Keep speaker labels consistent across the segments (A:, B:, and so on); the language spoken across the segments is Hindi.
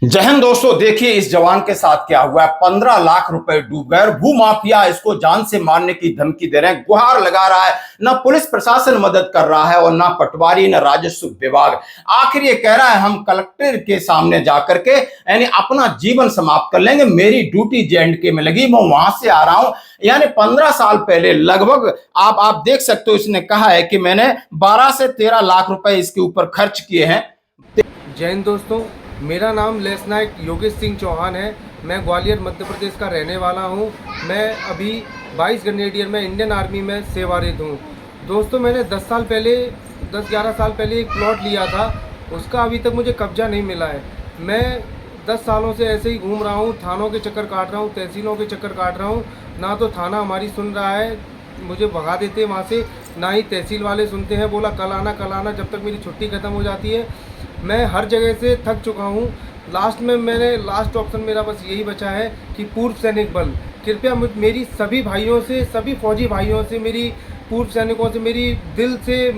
A: जय हिंद दोस्तों, देखिए इस जवान के साथ क्या हुआ है। 15 लाख रुपए डूब गए और भूमाफिया इसको जान से मारने की धमकी दे रहे हैं, गुहार लगा रहा है। ना पुलिस प्रशासन मदद कर रहा है और ना पटवारी ना राजस्व विभाग। आखिर ये कह रहा है हम कलेक्टर के सामने जाकर के यानी अपना जीवन समाप्त कर लेंगे, मेरी ड्यूटी J&K में लगी, मैं वहां से आ रहा हूं। यानी 15 साल पहले लगभग आप देख सकते हो, इसने कहा है कि मैंने 12 से 13 लाख रुपए इसके ऊपर खर्च किए हैं।
B: जय हिंद दोस्तों, मेरा नाम लेफ्टिनेंट योगेश सिंह चौहान है। मैं ग्वालियर मध्य प्रदेश का रहने वाला हूं। मैं अभी 22 ग्रेनेडियर में इंडियन आर्मी में सेवारत हूं। दोस्तों, मैंने 10-11 साल पहले एक प्लॉट लिया था, उसका अभी तक मुझे कब्जा नहीं मिला है। मैं 10 सालों से ऐसे ही घूम रहा हूं, थानों के चक्कर काट रहा हूं, तहसीलों के चक्कर काट रहा हूं। ना तो थाना हमारी सुन रहा है, मुझे भगा देते वहाँ से, ना ही तहसील वाले सुनते हैं। बोला कल आना, जब तक मेरी छुट्टी ख़त्म हो जाती है। मैं हर जगह से थक चुका हूँ। लास्ट में मैंने लास्ट ऑप्शन मेरा बस यही बचा है कि पूर्व सैनिक बल, कृपया मेरी सभी भाइयों से, सभी फौजी भाइयों से, मेरी पूर्व सैनिकों से मेरी दिल से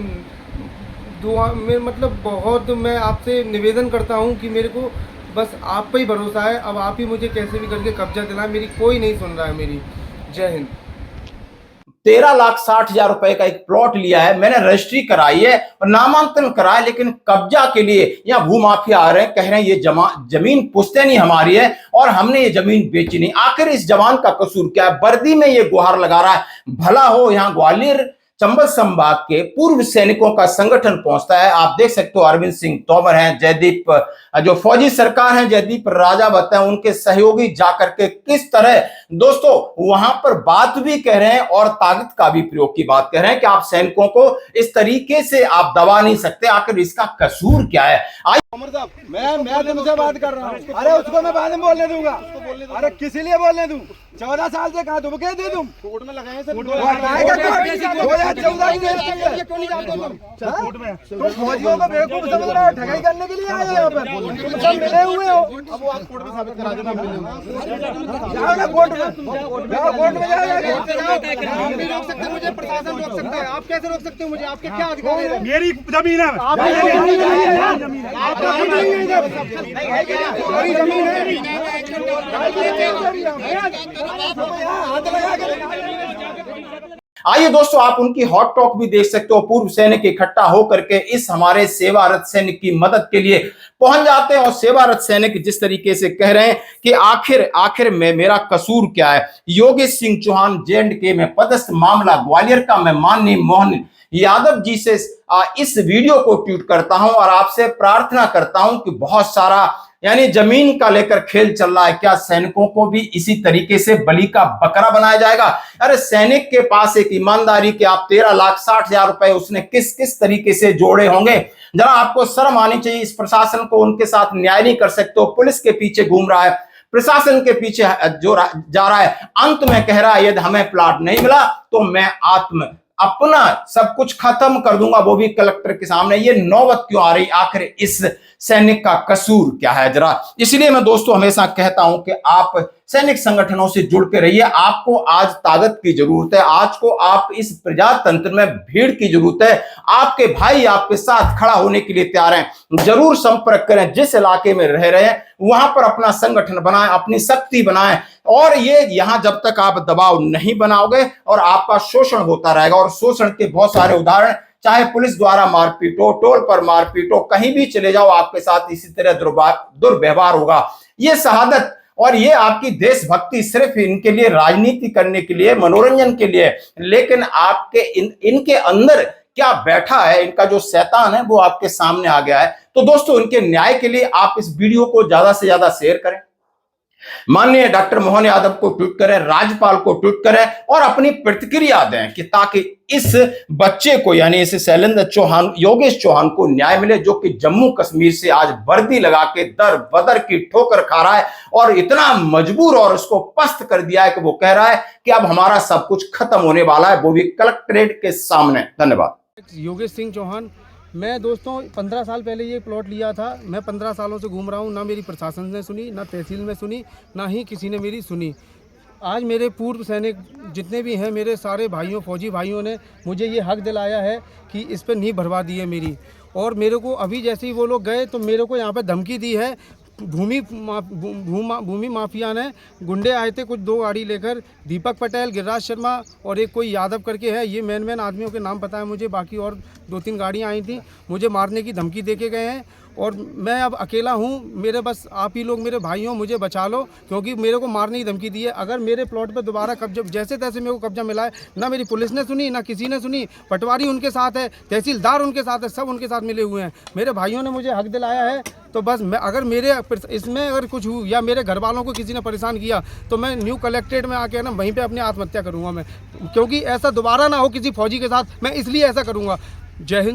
B: दुआ में मतलब बहुत मैं आपसे निवेदन करता हूँ कि मेरे को बस आप पे ही भरोसा है। अब आप ही मुझे कैसे भी करके कब्जा दिलाएं, मेरी कोई नहीं सुन रहा है मेरी। जय हिंद।
A: 13,60,000 रुपए का एक प्लॉट लिया है, मैंने रजिस्ट्री कराई है और नामांकन कराया, लेकिन कब्जा के लिए यहाँ भूमाफिया आ रहे हैं, कह रहे हैं ये जमीन पुश्तैनी हमारी है और हमने ये जमीन बेची नहीं। आखिर इस जवान का कसूर क्या है? वर्दी में ये गुहार लगा रहा है। भला हो यहाँ ग्वालियर चंबल संभाग के पूर्व सैनिकों का संगठन पहुंचता है। आप देख सकते हो अरविंद सिंह तोमर हैं, जयदीप जो फौजी सरकार हैं, जयदीप राजावत हैं, उनके सहयोगी जाकर के किस तरह दोस्तों वहां पर बात भी कह रहे हैं और ताकत का भी प्रयोग की बात कह रहे हैं कि आप सैनिकों को इस तरीके से आप दबा नहीं सकते। आखिर इसका कसूर क्या है?
C: उमर साहब, मैं तुमसे बात कर रहा हूँ। अरे उसको मैं बाद में बोलने दूंगा। अरे किसी लिए बोलने दूं? 14 साल से कहा तुम कह दे तुम कोर्ट में लगाए सर। 2014 क्यों नहीं जानते तुम फौजियों को बेवकूफ समझ रहे हो? ठगाई करने के लिए आए हो यहाँ पर, तुम सब मिले हुए हो। अब वो आप कोर्ट में साबित करा देना। जाओ ना कोर्ट में, जाओ कोर्ट में जाओ। आप नहीं रोक सकते मुझे, प्रशासन रोक सकता है। आप कैसे रोक सकते हो मुझे? आपके क्या अधिकार है? मेरी जमीन है।
A: आइए दोस्तों, आप उनकी हॉट टॉक भी देख सकते हो। पूर्व सैनिक इकट्ठा होकर के इस हमारे सेवारत सैनिक की मदद के लिए पहुंच जाते हैं और सेवारत सैनिक जिस तरीके से कह रहे हैं कि आखिर में मेरा कसूर क्या है। योगेश सिंह चौहान J&K में पदस्थ मामला ग्वालियर का। मैं माननीय मोहन यादव जी से इस वीडियो को ट्वीट करता हूं और आपसे प्रार्थना करता हूं कि बहुत सारा यानी जमीन का लेकर खेल चल रहा है, क्या सैनिकों को भी इसी तरीके से बलि का बकरा बनाया जाएगा? अरे सैनिक के पास एक ईमानदारी के आप 13,60,000 रुपए उसने किस किस तरीके से जोड़े होंगे? जरा आपको शर्म आनी चाहिए। इस प्रशासन को उनके साथ न्याय नहीं कर सकते हो। पुलिस के पीछे घूम रहा है, प्रशासन के पीछे जो जा रहा है, अंत में कह रहा है यदि हमें प्लाट नहीं मिला तो मैं अपना सब कुछ खत्म कर दूंगा, वो भी कलेक्टर के सामने। ये नौबत क्यों आ रही? आखिर इस सैनिक का कसूर क्या है? जरा इसलिए मैं दोस्तों हमेशा कहता हूं कि आप सैनिक संगठनों से जुड़ के रहिए। आपको आज ताकत की जरूरत है, आज को आप इस प्रजातंत्र में भीड़ की जरूरत है। आपके भाई आपके साथ खड़ा होने के लिए तैयार हैं। जरूर संपर्क करें, जिस इलाके में रह रहे हैं वहां पर अपना संगठन बनाएं, अपनी शक्ति बनाएं। और ये यहां जब तक आप दबाव नहीं बनाओगे और आपका शोषण होता रहेगा, और शोषण के बहुत सारे उदाहरण, चाहे पुलिस द्वारा मारपीट हो, टोल पर मारपीट हो, कहीं भी चले जाओ आपके साथ इसी तरह दुर्व्यवहार होगा। ये शहादत और ये आपकी देशभक्ति सिर्फ इनके लिए राजनीति करने के लिए, मनोरंजन के लिए, लेकिन आपके इनके अंदर क्या बैठा है, इनका जो शैतान है वो आपके सामने आ गया है। तो दोस्तों इनके न्याय के लिए आप इस वीडियो को ज्यादा से ज्यादा शेयर करें, माननीय डॉक्टर मोहन यादव को ट्वीट करें, राज्यपाल को ट्वीट करें और अपनी प्रतिक्रिया दें कि ताकि इस बच्चे को यानी इस शैलेंद्र चौहान, योगेश चौहान को न्याय मिले, जो कि जम्मू कश्मीर से आज वर्दी लगा के दर बदर की ठोकर खा रहा है और इतना मजबूर और उसको पस्त कर दिया है कि वो कह रहा है कि अब हमारा सब कुछ खत्म होने वाला है, वो भी कलेक्ट्रेट के सामने। धन्यवाद।
B: योगेश सिंह चौहान। मैं दोस्तों 15 साल पहले ये प्लॉट लिया था। मैं 15 सालों से घूम रहा हूँ, ना मेरी प्रशासन ने सुनी, ना तहसील में सुनी, ना ही किसी ने मेरी सुनी। आज मेरे पूर्व सैनिक जितने भी हैं, मेरे सारे भाइयों, फौजी भाइयों ने मुझे ये हक दिलाया है कि इस पर नींव भरवा दी है मेरी। और मेरे को अभी जैसे ही वो लोग गए तो मेरे को यहाँ पे धमकी दी है भूमि माफिया ने गुंडे आए थे कुछ 2 गाड़ी लेकर, दीपक पटेल, गिरिराज शर्मा और एक कोई यादव करके है, ये मेन आदमियों के नाम पता है मुझे, बाकी और 2-3 गाड़ियाँ आई थी, मुझे मारने की धमकी दे के गए हैं और मैं अब अकेला हूँ। मेरे बस आप ही लोग मेरे भाई हो, मुझे बचा लो, क्योंकि मेरे को मारने की धमकी दी है। अगर मेरे प्लॉट पर दोबारा कब्जा, जैसे तैसे मेरे को कब्जा मिला है, ना मेरी पुलिस ने सुनी ना किसी ने सुनी, पटवारी उनके साथ है, तहसीलदार उनके साथ है, सब उनके साथ मिले हुए हैं। मेरे भाइयों ने मुझे हक दिलाया है, तो बस मैं अगर मेरे इसमें अगर कुछ हुआ या मेरे घर वालों को किसी ने परेशान किया तो मैं न्यू कलेक्ट्रेट में आके ना वहीं पे अपनी आत्महत्या करूँगा मैं, क्योंकि ऐसा दोबारा ना हो किसी फौजी के साथ, मैं इसलिए ऐसा करूँगा। जय हिंद।